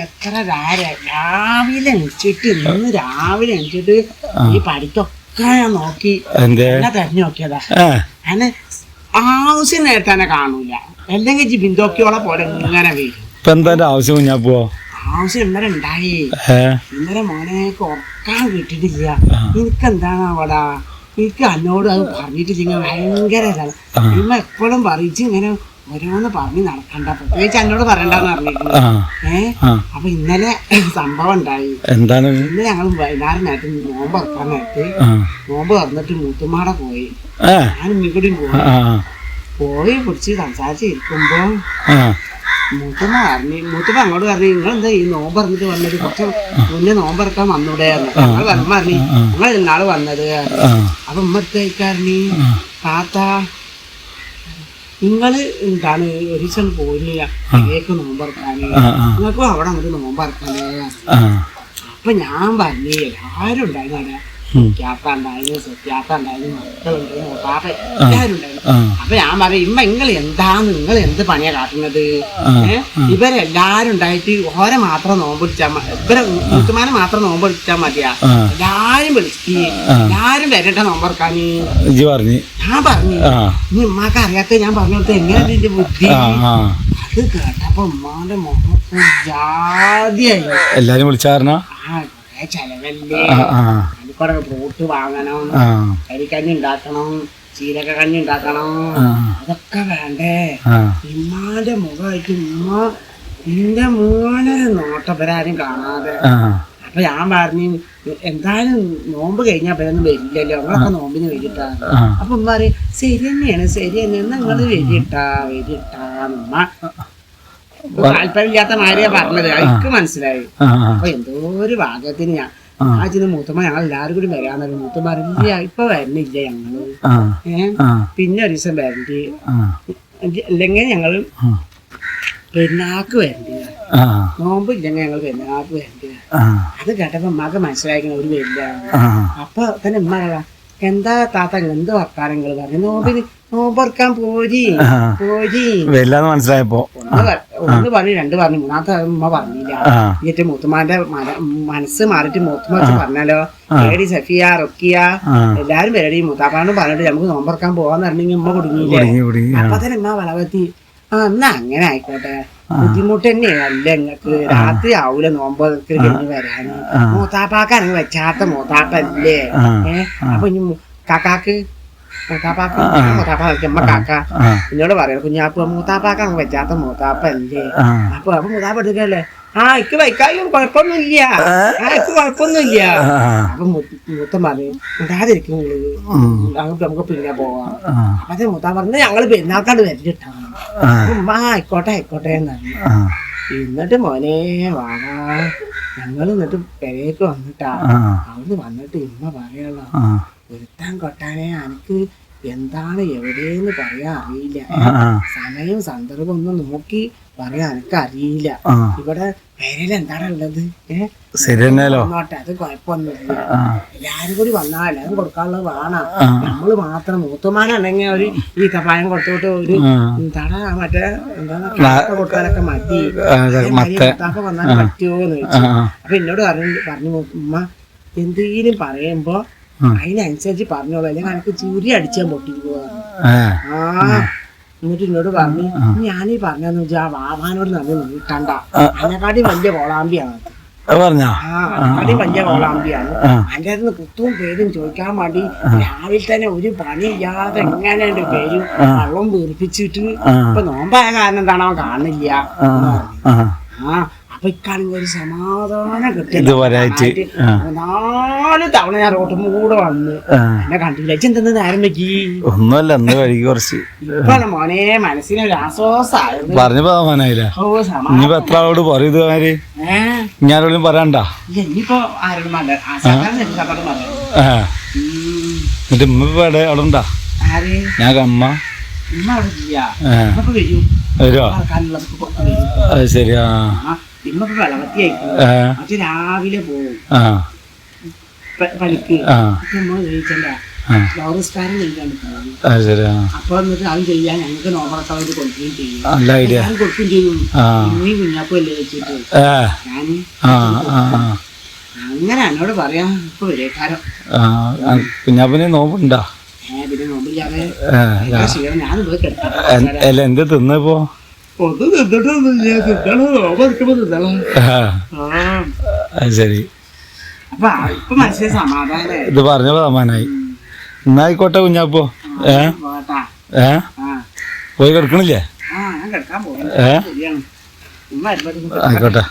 എത്ര രാവിലെ എണിച്ചിട്ട് ഈ പഠിത്തൊക്കെ ഞാൻ നോക്കി തെരഞ്ഞു നോക്കിയതാ. അങ്ങനെ ആവശ്യം നേരത്തെ തന്നെ കാണൂല, അല്ലെങ്കിൽ ബിന്ദോക്കിയോളെ പോലെ ഇങ്ങനെ വരും. ആവശ്യം കുഞ്ഞാപ്പോ ആവശ്യം ഇന്നലെ ഉണ്ടായി. ഇന്നലെ മോനെയൊക്കെ ഉറക്കാൻ കിട്ടിയിട്ടില്ല. എനിക്കെന്താണ് അവിടെ, എനിക്ക് എന്നോട് അത് പറഞ്ഞിട്ടില്ല. ഭയങ്കര ഇതാണ്. ഇമ്മ എപ്പോഴും പറയിച്ച് ഇങ്ങനെ ഓരോന്ന് പറഞ്ഞ് നടക്കണ്ട, പ്രത്യേകിച്ച് എന്നോട് പറയണ്ടെന്ന് പറഞ്ഞിട്ടുണ്ട്. അപ്പൊ ഇന്നലെ സംഭവം ഉണ്ടായി. ഇന്ന് ഞങ്ങൾ വൈകുന്നേരം നേരത്തെ നോമ്പ് തുറക്കാൻ നേരത്ത് നോമ്പ് തുറന്നിട്ട് മൂത്തുമാടെ പോയി. ഞാനും ഇങ്ങോട്ടും പോയി പിടിച്ച് സംസാരിച്ചിരിക്കുമ്പോ മൂത്തുമ്മ അങ്ങോട്ട് പറഞ്ഞു, നിങ്ങളെന്താ ഈ നോമ്പ് പറഞ്ഞിട്ട് വന്നത്, കുറച്ച് മുന്നേ നോമ്പറക്കാൻ വന്നൂടെ. ഞങ്ങൾ പറഞ്ഞു ഞങ്ങൾ ഇന്നാള് വന്നത്. അപ്പൊ ഉമ്മ എടുത്തേക്കാരനി താത്ത നിങ്ങള് എന്താണ് ഒരു ദിവസം പോരില്ല കേക്ക് നോമ്പറക്കാന്, നിങ്ങൾക്കും അവിടെ വന്നിട്ട് നോമ്പറക്കാനേ. അപ്പൊ ഞാൻ പറഞ്ഞു എല്ലാരും ഉണ്ടായിരുന്നു അവിടെ, സുഖ്യാത്ത ഉണ്ടായിരുന്നു, സുഖ്യാത്ത ഉണ്ടായിരുന്നു, മക്കളുണ്ട്, മൂത്താപ്പ എല്ലാരും ഉണ്ടായിരുന്നു. അപ്പൊ ഞാൻ പറയും ഇമ്മ നിങ്ങൾ എന്ത് പണിയാ കാട്ടുന്നത്, ഇവരെല്ലാരും ഉണ്ടായിട്ട് ഓരെ മാത്രം നോമ്പ് വിളിച്ചാൽ ഇവരെ മുത്തുമാനെ മാത്രം നോമ്പ് വിളിച്ചാൽ മതിയാ, എല്ലാരും വിളിച്ച് എല്ലാരും വരട്ടെ നോമ്പറക്കാന്. ഞാൻ പറഞ്ഞു ഇനി ഉമ്മാക്ക് അറിയാത്ത ഞാൻ പറഞ്ഞു കൊടുത്ത എങ്ങനെയാണ് ഇതിന്റെ ബുദ്ധി. അത് കേട്ടപ്പോ ഉമ്മാന്റെ മുഖത്ത് ജാതിയായി. എല്ലാരും വിളിച്ചാർന്ന ചെലവല്ലേ, അതിക്കൂടെ ഫ്രൂട്ട് വാങ്ങണം, കരിക്കഞ്ഞി ഉണ്ടാക്കണം, ചീരക കഞ്ഞി ഉണ്ടാക്കണം, അതൊക്കെ വേണ്ടേ. ഇമ്മാന്റെ മുഖമായിട്ട് ഉമ്മ എന്റെ മോനെ നോട്ടപ്പരാരും കാണാതെ. അപ്പൊ ഞാൻ പറഞ്ഞു എന്തായാലും നോമ്പ് കഴിഞ്ഞാൽ അവരൊന്നും വരില്ലല്ലോ, നമ്മളൊക്കെ നോമ്പിന് വരിട്ടാ. അപ്പൊ ഉമ്മ പറയും ശരി തന്നെയാണ് നിങ്ങള് വരിട്ടാ. താല്പര്യമില്ലാത്ത മാരിയാ പറഞ്ഞത്, എനിക്ക് മനസ്സിലായി. അപ്പൊ എന്തോ ഒരു ഭാഗത്തിന് ഞാൻ മൂത്തമ്മ ഞങ്ങൾ എല്ലാരും കൂടി വരാന്നറിയും. മൂത്തമ്മ ഇല്ല ഇപ്പൊ വരുന്നില്ല ഞങ്ങള്, പിന്നെ ഒരു ദിവസം വരണ്ടി, അല്ലെങ്കിൽ ഞങ്ങള് പെരുന്നാക്ക് വരണ്ടി, നോമ്പ് ഇല്ലെങ്കിൽ ഞങ്ങൾ പെരുന്നാക്ക് വരണ്ടി. അത് കേട്ടപ്പോ ഉമ്മാക്ക് മനസ്സിലായിരിക്കണം ഒരു വരില്ല. അപ്പൊ തന്നെ ഉമ്മ എന്താ താത്ത എന്ത് വർത്താനങ്ങൾ പറഞ്ഞു, നോമ്പറക്കാൻ പോരി മനസ്സിലായപ്പോ ഒന്ന് പറഞ്ഞു രണ്ട് പറഞ്ഞു, മൂന്നാമത്തെ ഉമ്മ പറഞ്ഞില്ല. എന്നിട്ട് മൂത്തുമാന്റെ മനസ്സ് മാറിയിട്ട് മൂത്തുമ്മ വെച്ച് പറഞ്ഞാലോ ഏടി സഫിയ റൊക്കിയ എല്ലാരും വരടി മൂത്താപ്പാണ്ടും പറഞ്ഞിട്ട് നമുക്ക് നോമ്പറക്കാൻ പോവാന്ന് പറഞ്ഞെങ്കിൽ ഉമ്മ കുടുങ്ങിയില്ലേ. അപ്പൊ തന്നെ ഉമ്മ വളവത്തി എന്നാ അങ്ങനെ ആയിക്കോട്ടെ, ബുദ്ധിമുട്ട് തന്നെയാണ് അല്ല നിങ്ങക്ക്, രാത്രി ആവൂല നോമ്പ് കഴിഞ്ഞ് വരാന്, മൂത്താപ്പാക്കാണെങ്കിൽ വെച്ചാത്ത മൂത്താപ്പല്ലേ. അപ്പൊ ഇനി കാക്കാക്ക് മൂത്താപ്പ കാക്ക എന്നോട് പറയണം കുഞ്ഞാപ്പ മൂത്താപ്പാക്ക അങ്ങ് വെച്ചാത്ത മൂത്താപ്പല്ലേ. അപ്പൊ മൂത്താപ്പ എടുക്കല്ലേ ഇക്ക് വയ്ക്കായും കുഴപ്പമൊന്നുമില്ല, ഇക്ക് കുഴപ്പമൊന്നുമില്ല. അപ്പൊ മൂത്തം പറയും ഉണ്ടാതിരിക്കും അങ്ങോട്ട് നമുക്ക് പിന്നെ പോവാം. അതെ മൂത്താൻ പറഞ്ഞ ഞങ്ങള് പെരുന്നാൾക്കാണ്ട് വരണ്ടിട്ടാ. ആയിക്കോട്ടെ എന്നറിഞ്ഞു. എന്നിട്ട് മോനെ വാടാ ഞങ്ങൾ എന്നിട്ട് പെരേക്ക് വന്നിട്ടാ. അവിടുന്ന് വന്നിട്ട് ഇമ്മ പറയാനുള്ള ഒരുത്താൻ കൊട്ടാനെ എനിക്ക് എന്താണ് എവിടെയെന്ന് പറയാൻ അറിയില്ല, സമയവും സന്ദർഭം ഒന്നും നോക്കി പറയാൻ എനിക്ക് അറിയില്ല. ഇവിടെ പെരയിൽ എന്താണ് ഉള്ളത് നോട്ടെ, അത് കുഴപ്പമൊന്നുമില്ല. എല്ലാരും കൂടി വന്നാൽ എല്ലാരും കൊടുക്കാനുള്ളത് വേണം. നമ്മള് മാത്രം മൂത്തുമാനാണെങ്കിൽ ഒരു ഈ കപ്പായം കൊടുത്തോട്ട് ഒരു തട മറ്റേ എന്താണ് കൊടുക്കാനൊക്കെ മതി, മൂത്താപ്പ വന്നാൽ പറ്റുമോന്ന് ചോദിച്ചു. അപ്പൊ എന്നോട് പറഞ്ഞു ഉമ്മ എന്തെങ്കിലും പറയുമ്പോ അതിനനുസരിച്ച് പറഞ്ഞോളൂ, അല്ലെങ്കിൽ എനിക്ക് ചൂരി അടിച്ചാൻ പൊട്ടിക്കുക. എന്നിട്ട് എന്നോട് പറഞ്ഞു ഞാനീ പറഞ്ഞെന്ന് വെച്ചാൽ വാവാനോട് നമ്മൾ നീട്ടണ്ട, അതിനെക്കാട്ടി വലിയ കോളാമ്പിയാണ്, അതിനെക്കാട്ടി വലിയ കോളാമ്പിയാണ്. അതിൻ്റെ അടുത്ത് കുത്തും പേരും ചോദിക്കാൻ വേണ്ടി രാവിലെ തന്നെ ഒരു പണിയില്ലാതെ എങ്ങനെയുണ്ട് പേരും വെള്ളം വീർപ്പിച്ചിട്ട് ഇപ്പൊ നോമ്പായ കാരണം എന്താണോ കാണില്ല. അപ്പൊ ഇക്കാണെങ്കിൽ ഒരു സമാധാനം കിട്ടില്ല. 4 തവണ ഞാൻ റോട്ടും കൂടെ വന്ന് എന്നെ കണ്ടില്ല. എന്തെന്ന് നേരം വെക്കി ഒന്നുമല്ല കുറച്ച് ഇപ്പൊ മോനെ മനസ്സിനൊരു ആശ്വാസമായിരുന്നു. എത്ര ആളോട് പറയും ഞാനോടും പറയണ്ട. ഇനിയിപ്പോ ആരോടും എന്നിട്ട് ഉമ്മ അവിടെ ഉണ്ടാ ഞാൻ അമ്മ വരുമോ? ശരിയാ ഇമ്മക്ക് വെള്ളവത്തിയായിരിക്കും, മറ്റു രാവിലെ പോവും പണിക്ക്. ചോദിച്ചണ്ട ലോറിസ്കാരൻ കഴിക്കാണ്ട് പോകും. അത് ശരി. അപ്പൊ എന്നിട്ട് അത് ചെയ്യാൻ ഞങ്ങൾക്ക് നോമ്പറക്കാൻ വേണ്ടി കൊടുക്കുകയും ചെയ്യും. നല്ല ഐഡിയ. ഞാൻ കൊടുക്കുകയും ചെയ്യും. ഇനി കുഞ്ഞാപ്പല്ലേ വെച്ചിട്ട് ഞാന് അങ്ങനെ എന്നോട് പറയാ ഇപ്പൊ വരേക്കാരം. കുഞ്ഞാപ്പന് നോമ്പുണ്ടാ? പിന്നെ നോമ്പില്ലാതെ ഞാൻ പോയി കിടക്കാം. അല്ല എന്ത് തിന്നപ്പോ? ഒന്നും തിന്നിട്ടൊന്നുമില്ല. തിന്നണോ നോമ്പെടുക്കുമ്പോ തിന്നണം. അത് ശരി. അപ്പൊ ഇപ്പൊ മനസ്സിലായി സമാധാനായി. ഇത് പറഞ്ഞപ്പോ സമാധാനായി. എന്നായിക്കോട്ടെ കുഞ്ഞാപ്പോ. പോയി കിടക്കണില്ലേ? ഞാൻ കിടക്കാൻ പോകും. ആയിക്കോട്ടെ.